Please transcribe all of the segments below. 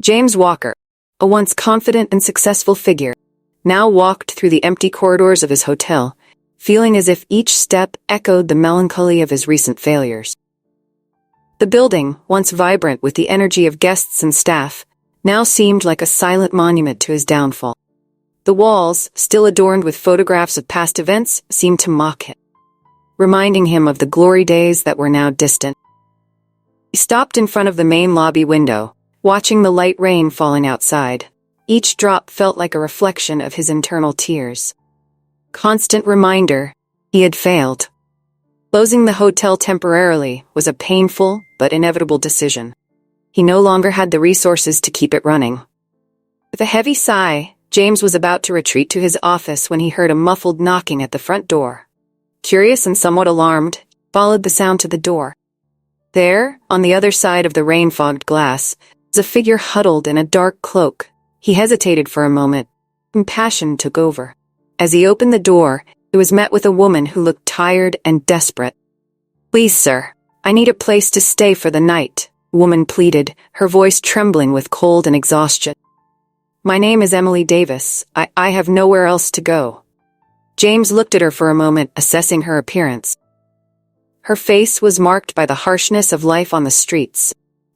James Walker, a once confident and successful figure, now walked through the empty corridors of his hotel, feeling as if each step echoed the melancholy of his recent failures. The building, once vibrant with the energy of guests and staff, now seemed like a silent monument to his downfall. The walls, still adorned with photographs of past events, seemed to mock him, reminding him of the glory days that were now distant. He stopped in front of the main lobby window, watching the light rain falling outside. Each drop felt like a reflection of his internal tears. Constant reminder, he had failed. Closing the hotel temporarily was a painful but inevitable decision. He no longer had the resources to keep it running. With a heavy sigh, James was about to retreat to his office when he heard a muffled knocking at the front door. Curious and somewhat alarmed, he followed the sound to the door. There, on the other side of the rain-fogged glass, was a figure huddled in a dark cloak. He hesitated for a moment. Compassion took over. As he opened the door, he was met with a woman who looked tired and desperate. "Please, sir, I need a place to stay for the night," the woman pleaded, her voice trembling with cold and exhaustion. "My name is Emily Davis. I have nowhere else to go." James looked at her for a moment, assessing her appearance. Her face was marked by the harshness of life on the streets,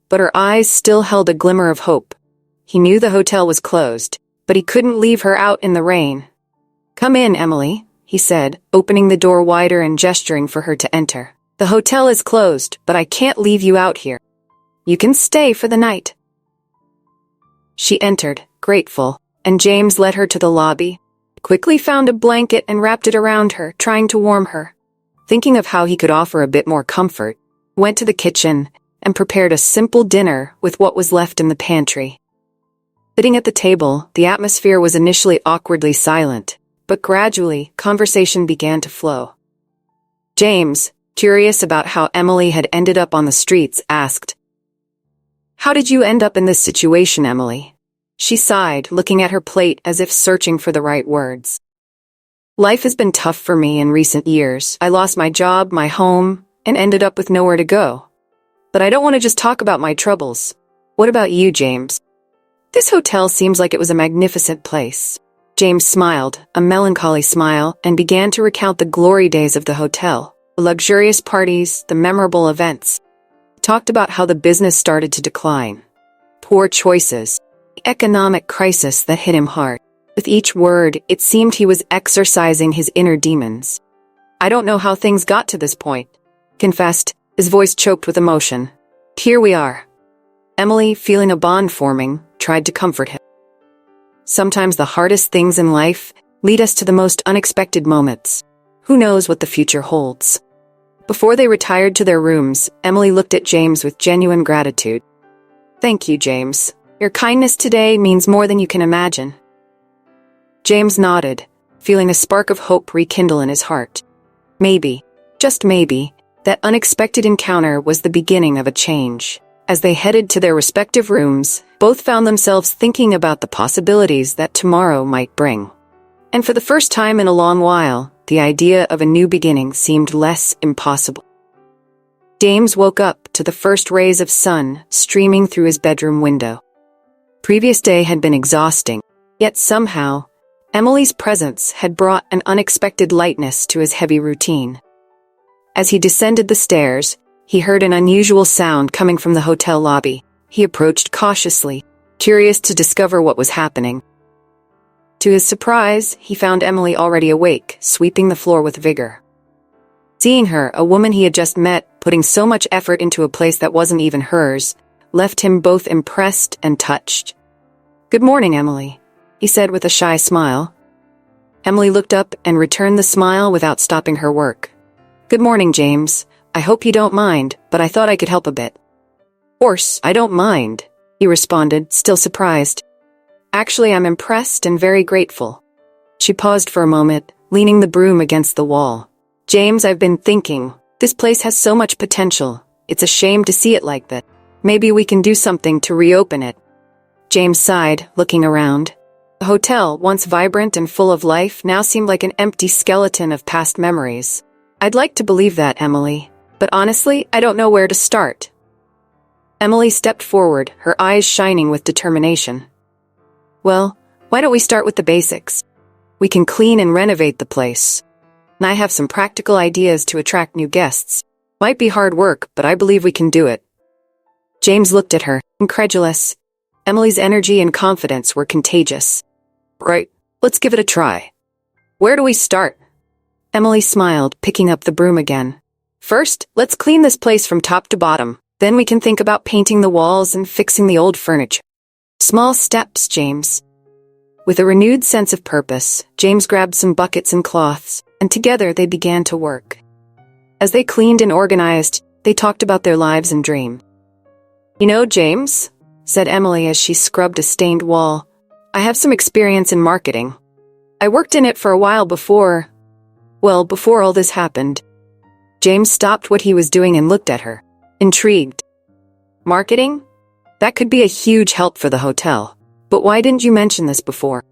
but her eyes still held a glimmer of hope. He knew the hotel was closed, but he couldn't leave her out in the rain. "Come in, Emily," he said, opening the door wider and gesturing for her to enter. "The hotel is closed, but I can't leave you out here. You can stay for the night." She entered, grateful, and James led her to the lobby. He quickly found a blanket and wrapped it around her, trying to warm her. Thinking of how he could offer a bit more comfort, he went to the kitchen and prepared a simple dinner with what was left in the pantry. Sitting at the table, the atmosphere was initially awkwardly silent, but gradually, conversation began to flow. James, curious about how Emily had ended up on the streets, asked, "How did you end up in this situation, Emily?" She sighed, looking at her plate as if searching for the right words. "Life has been tough for me in recent years. I lost my job, my home, and ended up with nowhere to go. But I don't want to just talk about my troubles. What about you, James?" "This hotel seems like it was a magnificent place." James smiled, a melancholy smile, and began to recount the glory days of the hotel, the luxurious parties, the memorable events. He talked about how the business started to decline, poor choices, the economic crisis that hit him hard. With each word, it seemed he was exorcising his inner demons. "I don't know how things got to this point," he confessed, his voice choked with emotion. "Here we are." Emily, feeling a bond forming, tried to comfort him. Sometimes the hardest things in life lead us to the most unexpected moments. Who knows what the future holds? Before they retired to their rooms, Emily looked at James with genuine gratitude. "Thank you, James. Your kindness today means more than you can imagine." James nodded, feeling a spark of hope rekindle in his heart. Maybe, just maybe, that unexpected encounter was the beginning of a change. As they headed to their respective rooms, both found themselves thinking about the possibilities that tomorrow might bring. And for the first time in a long while, the idea of a new beginning seemed less impossible. James woke up to the first rays of sun streaming through his bedroom window. The previous day had been exhausting, yet somehow, Emily's presence had brought an unexpected lightness to his heavy routine. As he descended the stairs, he heard an unusual sound coming from the hotel lobby. He approached cautiously, curious to discover what was happening. To his surprise, he found Emily already awake, sweeping the floor with vigor. Seeing her, a woman he had just met, putting so much effort into a place that wasn't even hers, left him both impressed and touched. "Good morning, Emily," he said with a shy smile. Emily looked up and returned the smile without stopping her work. "Good morning, James. I hope you don't mind, but I thought I could help a bit." "Of course, I don't mind," he responded, still surprised. "Actually, I'm impressed and very grateful." She paused for a moment, leaning the broom against the wall. "James, I've been thinking, this place has so much potential. It's a shame to see it like that. Maybe we can do something to reopen it." James sighed, looking around. The hotel, once vibrant and full of life, now seemed like an empty skeleton of past memories. "I'd like to believe that, Emily, but honestly, I don't know where to start." Emily stepped forward, her eyes shining with determination. Well, why don't we start with the basics? We can clean and renovate the place. And I have some practical ideas to attract new guests. Might be hard work, but I believe we can do it. James looked at her, incredulous. Emily's energy and confidence were contagious. Right, let's give it a try. Where do we start? Emily smiled, picking up the broom again. First, let's clean this place from top to bottom. Then we can think about painting the walls and fixing the old furniture. Small steps, James. With a renewed sense of purpose, James grabbed some buckets and cloths, and together they began to work. As they cleaned and organized, they talked about their lives and dreams. You know, James, said Emily as she scrubbed a stained wall, I have some experience in marketing. I worked in it for a while before all this happened. James stopped what he was doing and looked at her, intrigued. Marketing? That could be a huge help for the hotel. But why didn't you mention this before?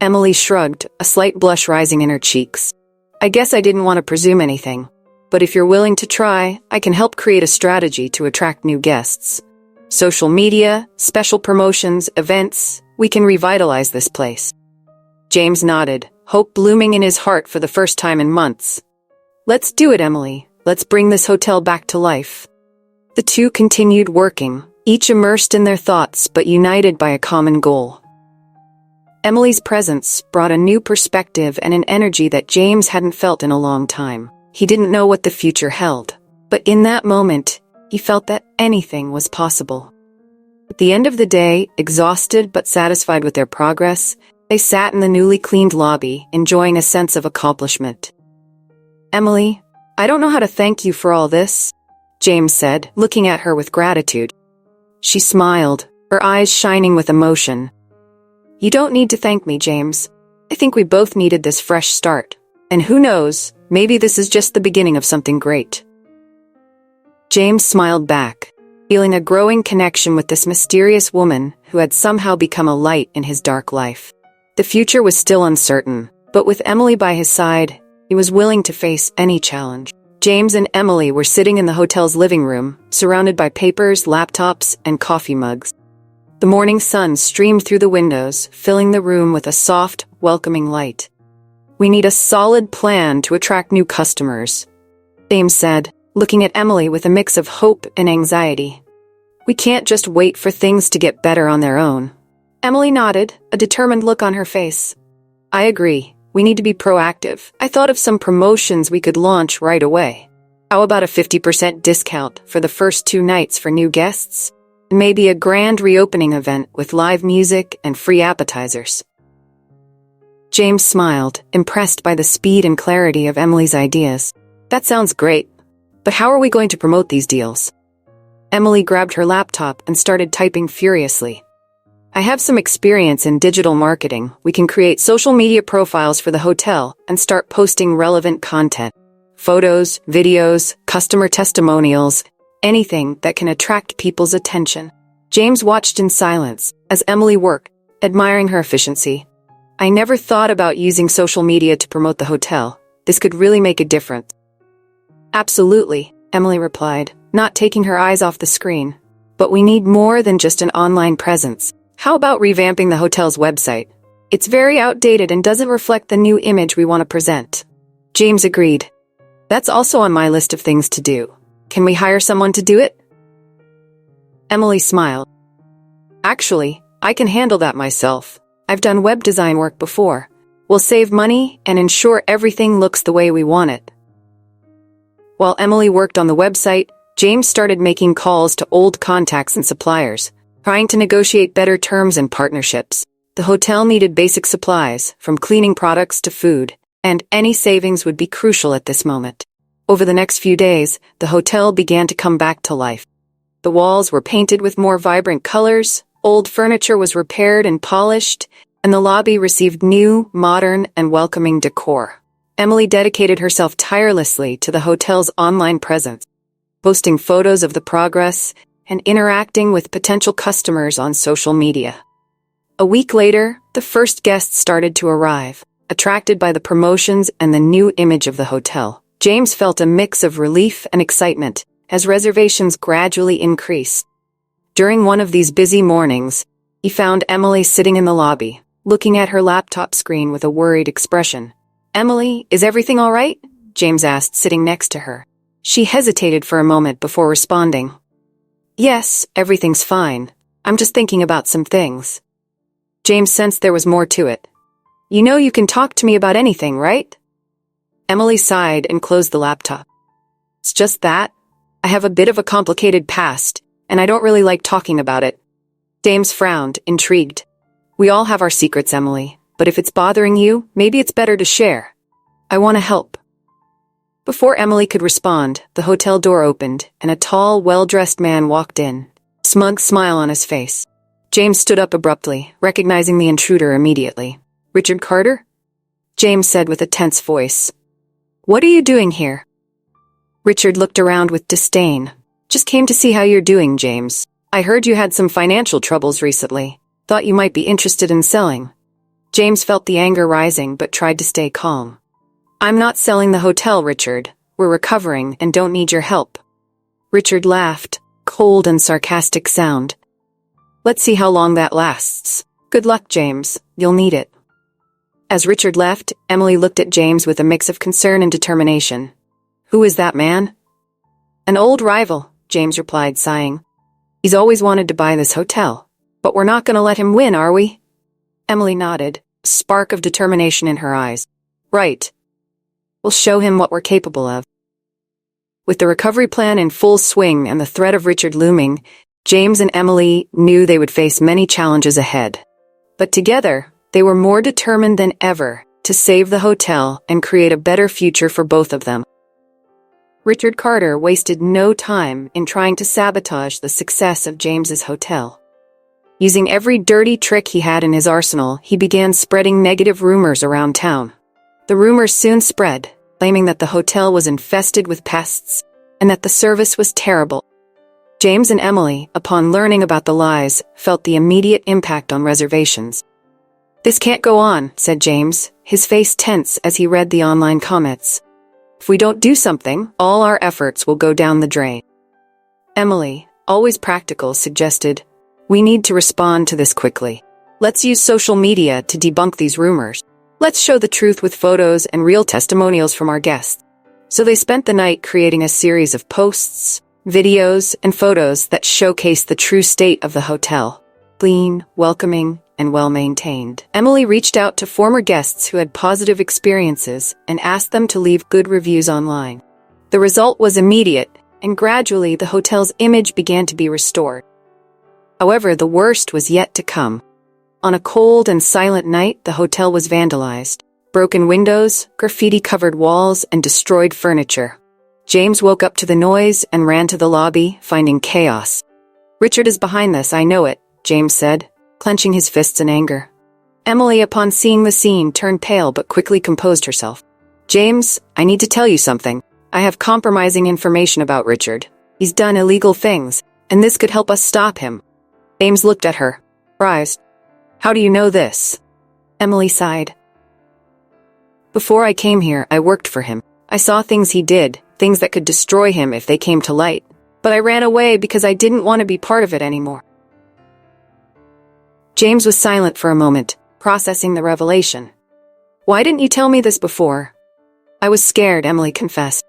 Emily shrugged, a slight blush rising in her cheeks. I guess I didn't want to presume anything. But if you're willing to try, I can help create a strategy to attract new guests. Social media, special promotions, events, we can revitalize this place. James nodded, hope blooming in his heart for the first time in months. Let's do it, Emily. Let's bring this hotel back to life. The two continued working, each immersed in their thoughts but united by a common goal. Emily's presence brought a new perspective and an energy that James hadn't felt in a long time. He didn't know what the future held, but in that moment, he felt that anything was possible. At the end of the day, exhausted but satisfied with their progress, they sat in the newly cleaned lobby, enjoying a sense of accomplishment. Emily, I don't know how to thank you for all this, James said, looking at her with gratitude. She smiled, her eyes shining with emotion. You don't need to thank me, James. I think we both needed this fresh start. And who knows, maybe this is just the beginning of something great. James smiled back, feeling a growing connection with this mysterious woman who had somehow become a light in his dark life. The future was still uncertain, but with Emily by his side, he was willing to face any challenge. James and Emily were sitting in the hotel's living room, surrounded by papers, laptops, and coffee mugs. The morning sun streamed through the windows, filling the room with a soft, welcoming light. We need a solid plan to attract new customers, James said, looking at Emily with a mix of hope and anxiety. We can't just wait for things to get better on their own. Emily nodded, a determined look on her face. I agree. We need to be proactive. I thought of some promotions we could launch right away. How about a 50% discount for the first 2 nights for new guests? And maybe a grand reopening event with live music and free appetizers. James smiled, impressed by the speed and clarity of Emily's ideas. That sounds great. But how are we going to promote these deals? Emily grabbed her laptop and started typing furiously. I have some experience in digital marketing. We can create social media profiles for the hotel and start posting relevant content. Photos, videos, customer testimonials, anything that can attract people's attention. James watched in silence as Emily worked, admiring her efficiency. I never thought about using social media to promote the hotel. This could really make a difference. Absolutely, Emily replied, not taking her eyes off the screen. But we need more than just an online presence. How about revamping the hotel's website? It's very outdated and doesn't reflect the new image we want to present. James agreed. That's also on my list of things to do. Can we hire someone to do it? Emily smiled. Actually, I can handle that myself. I've done web design work before. We'll save money and ensure everything looks the way we want it. While Emily worked on the website, James started making calls to old contacts and suppliers, trying to negotiate better terms and partnerships. The hotel needed basic supplies, from cleaning products to food, and any savings would be crucial at this moment. Over the next few days, the hotel began to come back to life. The walls were painted with more vibrant colors, old furniture was repaired and polished, and the lobby received new, modern, and welcoming decor. Emily dedicated herself tirelessly to the hotel's online presence, posting photos of the progress and interacting with potential customers on social media. A week later, the first guests started to arrive, attracted by the promotions and the new image of the hotel. James felt a mix of relief and excitement, as reservations gradually increased. During one of these busy mornings, he found Emily sitting in the lobby, looking at her laptop screen with a worried expression. "Emily, is everything all right?" James asked, sitting next to her. She hesitated for a moment before responding. "Yes, everything's fine. I'm just thinking about some things." James sensed there was more to it. "You know you can talk to me about anything, right?" Emily sighed and closed the laptop. "It's just that. I have a bit of a complicated past, and I don't really like talking about it." James frowned, intrigued. "We all have our secrets, Emily, but if it's bothering you, maybe it's better to share. I want to help." Before Emily could respond, the hotel door opened, and a tall, well-dressed man walked in, a smug smile on his face. James stood up abruptly, recognizing the intruder immediately. "Richard Carter?" James said with a tense voice. "What are you doing here?" Richard looked around with disdain. "Just came to see how you're doing, James. I heard you had some financial troubles recently. Thought you might be interested in selling." James felt the anger rising but tried to stay calm. "I'm not selling the hotel, Richard. We're recovering and don't need your help." Richard laughed, cold and sarcastic sound. "Let's see how long that lasts. Good luck, James. You'll need it." As Richard left, Emily looked at James with a mix of concern and determination. "Who is that man?" "An old rival," James replied, sighing. "He's always wanted to buy this hotel. But we're not going to let him win, are we?" Emily nodded, a spark of determination in her eyes. "Right. We'll show him what we're capable of." With the recovery plan in full swing and the threat of Richard looming, James and Emily knew they would face many challenges ahead. But together, they were more determined than ever to save the hotel and create a better future for both of them. Richard Carter wasted no time in trying to sabotage the success of James's hotel. Using every dirty trick he had in his arsenal, he began spreading negative rumors around town. The rumors soon spread, claiming that the hotel was infested with pests and that the service was terrible. James and Emily, upon learning about the lies, felt the immediate impact on reservations. "This can't go on," said James, his face tense as he read the online comments. "If we don't do something, all our efforts will go down the drain." Emily, always practical, suggested, "We need to respond to this quickly. Let's use social media to debunk these rumors. Let's show the truth with photos and real testimonials from our guests." So they spent the night creating a series of posts, videos, and photos that showcased the true state of the hotel. Clean, welcoming, and well-maintained. Emily reached out to former guests who had positive experiences and asked them to leave good reviews online. The result was immediate, and gradually the hotel's image began to be restored. However, the worst was yet to come. On a cold and silent night, the hotel was vandalized. Broken windows, graffiti-covered walls, and destroyed furniture. James woke up to the noise and ran to the lobby, finding chaos. "Richard is behind this, I know it," James said, clenching his fists in anger. Emily, upon seeing the scene, turned pale but quickly composed herself. "James, I need to tell you something. I have compromising information about Richard. He's done illegal things, and this could help us stop him." James looked at her, surprised. "How do you know this?" Emily sighed. "Before I came here, I worked for him. I saw things he did, things that could destroy him if they came to light. But I ran away because I didn't want to be part of it anymore." James was silent for a moment, processing the revelation. "Why didn't you tell me this before?" "I was scared," Emily confessed.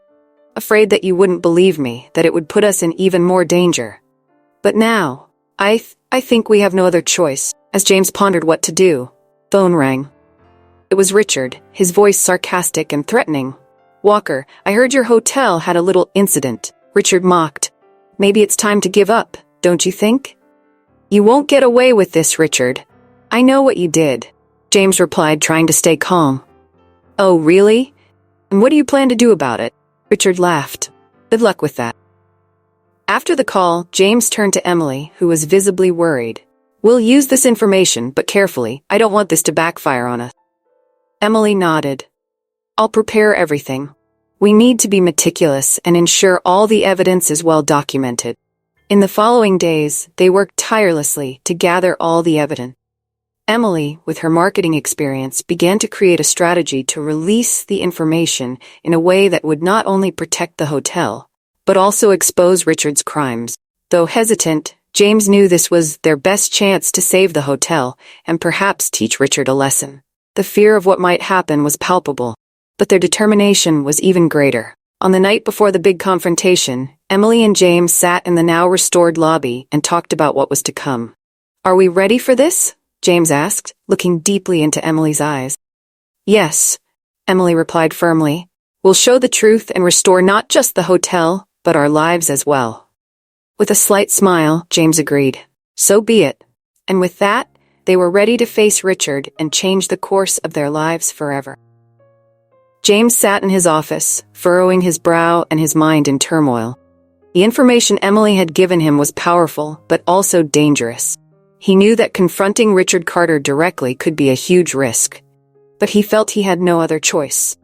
"Afraid that you wouldn't believe me, that it would put us in even more danger. But now, I think we have no other choice." As James pondered what to do, phone rang. It was Richard, his voice sarcastic and threatening. "Walker, I heard your hotel had a little incident," Richard mocked. "Maybe it's time to give up, don't you think?" "You won't get away with this, Richard. I know what you did," James replied, trying to stay calm. "Oh, really? And what do you plan to do about it?" Richard laughed. "Good luck with that." After the call, James turned to Emily, who was visibly worried. "We'll use this information, but carefully. I don't want this to backfire on us." Emily nodded. "I'll prepare everything. We need to be meticulous and ensure all the evidence is well documented." In the following days, they worked tirelessly to gather all the evidence. Emily, with her marketing experience, began to create a strategy to release the information in a way that would not only protect the hotel, but also expose Richard's crimes. Though hesitant, James knew this was their best chance to save the hotel and perhaps teach Richard a lesson. The fear of what might happen was palpable, but their determination was even greater. On the night before the big confrontation, Emily and James sat in the now-restored lobby and talked about what was to come. "Are we ready for this?" James asked, looking deeply into Emily's eyes. "Yes," Emily replied firmly. "We'll show the truth and restore not just the hotel, but our lives as well." With a slight smile, James agreed. So be it. And with that, they were ready to face Richard and change the course of their lives forever. James sat in his office, furrowing his brow and his mind in turmoil. The information Emily had given him was powerful, but also dangerous. He knew that confronting Richard Carter directly could be a huge risk, but he felt he had no other choice.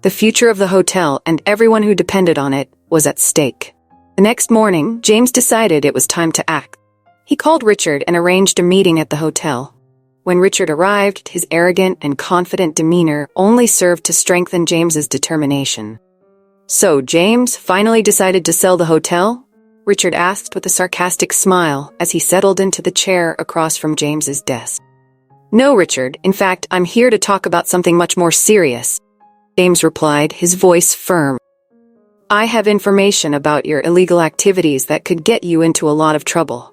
The future of the hotel and everyone who depended on it was at stake. The next morning, James decided it was time to act. He called Richard and arranged a meeting at the hotel. When Richard arrived, his arrogant and confident demeanor only served to strengthen James's determination. "So, James finally decided to sell the hotel?" Richard asked with a sarcastic smile as he settled into the chair across from James's desk. "No, Richard. In fact, I'm here to talk about something much more serious," James replied, his voice firm. "I have information about your illegal activities that could get you into a lot of trouble."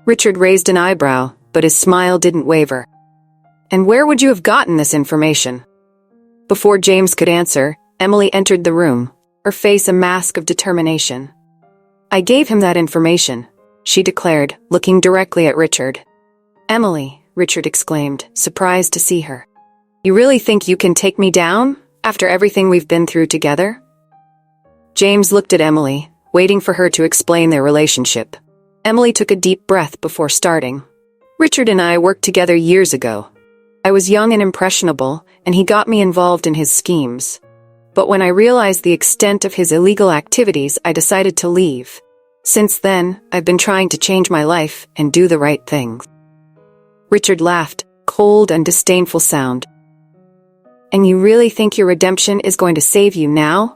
Richard raised an eyebrow, but his smile didn't waver. "And where would you have gotten this information?" Before James could answer, Emily entered the room, her face a mask of determination. "I gave him that information," she declared, looking directly at Richard. "Emily," Richard exclaimed, surprised to see her. "You really think you can take me down, after everything we've been through together?" James looked at Emily, waiting for her to explain their relationship. Emily took a deep breath before starting. "Richard and I worked together years ago. I was young and impressionable, and he got me involved in his schemes. But when I realized the extent of his illegal activities, I decided to leave. Since then, I've been trying to change my life and do the right things." Richard laughed, cold and disdainful sound. "And you really think your redemption is going to save you now?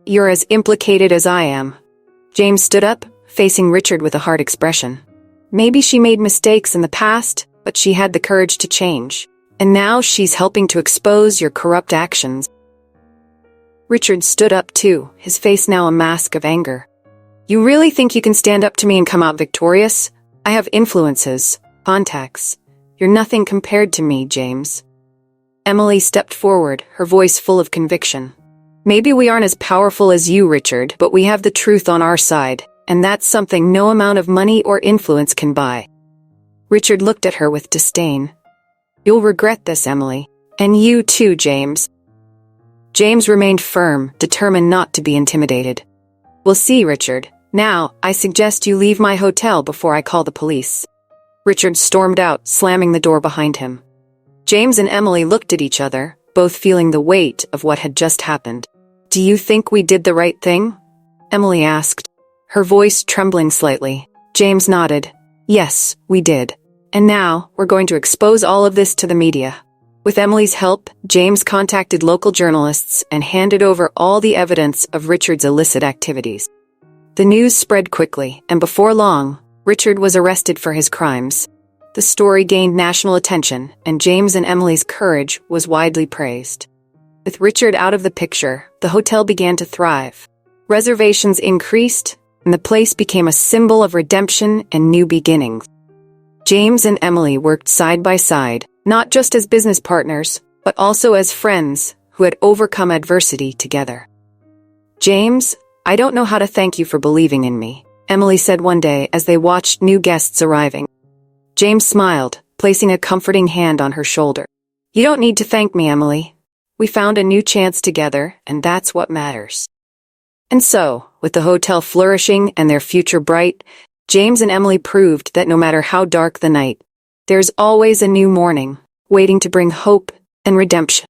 You're as implicated as I am." James stood up, facing Richard with a hard expression. "Maybe she made mistakes in the past, but she had the courage to change. And now she's helping to expose your corrupt actions." Richard stood up too, his face now a mask of anger. "You really think you can stand up to me and come out victorious? I have influences, contacts. You're nothing compared to me, James." Emily stepped forward, her voice full of conviction. "Maybe we aren't as powerful as you, Richard, but we have the truth on our side, and that's something no amount of money or influence can buy." Richard looked at her with disdain. "You'll regret this, Emily. And you too, James." James remained firm, determined not to be intimidated. "We'll see, Richard. Now, I suggest you leave my hotel before I call the police." Richard stormed out, slamming the door behind him. James and Emily looked at each other, both feeling the weight of what had just happened. "Do you think we did the right thing?" Emily asked, her voice trembling slightly. James nodded. "Yes, we did. And now, we're going to expose all of this to the media." With Emily's help, James contacted local journalists and handed over all the evidence of Richard's illicit activities. The news spread quickly, and before long, Richard was arrested for his crimes. The story gained national attention, and James and Emily's courage was widely praised. With Richard out of the picture, the hotel began to thrive. Reservations increased, and the place became a symbol of redemption and new beginnings. James and Emily worked side by side, not just as business partners, but also as friends who had overcome adversity together. "James, I don't know how to thank you for believing in me," Emily said one day as they watched new guests arriving. James smiled, placing a comforting hand on her shoulder. "You don't need to thank me, Emily. We found a new chance together, and that's what matters." And so, with the hotel flourishing and their future bright, James and Emily proved that no matter how dark the night, there's always a new morning, waiting to bring hope and redemption.